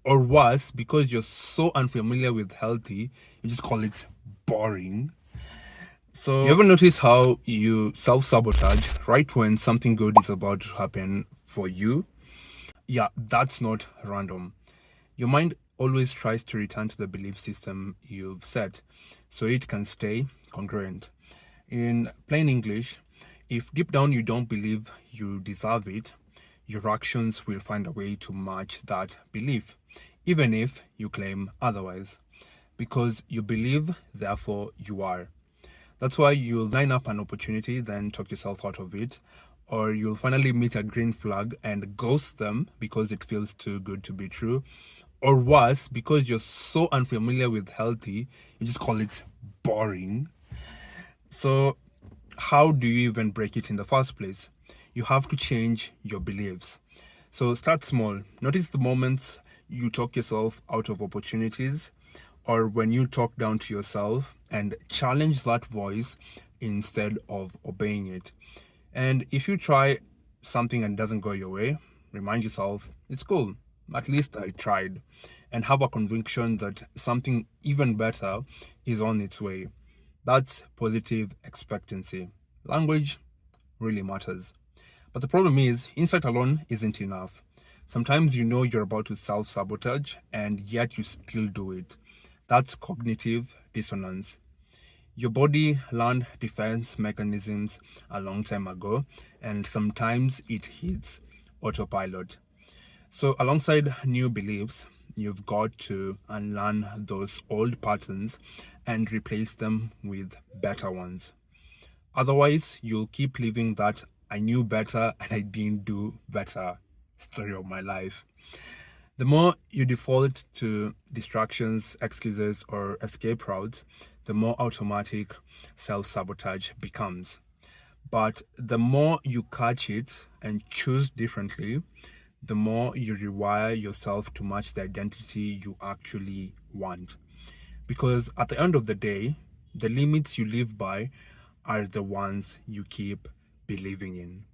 Or worse, because you're so unfamiliar with healthy, you just call it boring. So, you ever notice how you self-sabotage right when something good is about to happen for you? Yeah, that's not random. Your mind always tries to return to the belief system you've set so it can stay congruent. In plain English, if deep down you don't believe you deserve it, your actions will find a way to match that belief, even if you claim otherwise. Because you believe, therefore you are. That's why you'll line up an opportunity, then talk yourself out of it, or you'll finally meet a green flag and ghost them because it feels too good to be true. Or worse, because you're so unfamiliar with healthy, you just call it boring. So, how do you even break it in the first place? You have to change your beliefs. So, start small. Notice the moments you talk yourself out of opportunities, or when you talk down to yourself, and challenge that voice instead of obeying it. And if you try something and it doesn't go your way, remind yourself it's cool. At least I tried. And have a conviction that something even better is on its way. That's positive expectancy. Language really matters. But the problem is, insight alone isn't enough. Sometimes you know you're about to self sabotage and yet you still do it. That's cognitive dissonance. Your body learned defense mechanisms a long time ago, and sometimes it hits autopilot. So, alongside new beliefs, you've got to unlearn those old patterns and replace them with better ones. Otherwise, you'll keep living that I knew better and I didn't do better story of my life. The more you default to distractions, excuses, or escape routes, the more automatic self sabotage becomes. But the more you catch it and choose differently, the more you rewire yourself to match the identity you actually want. Because at the end of the day, the limits you live by are the ones you keep believing in.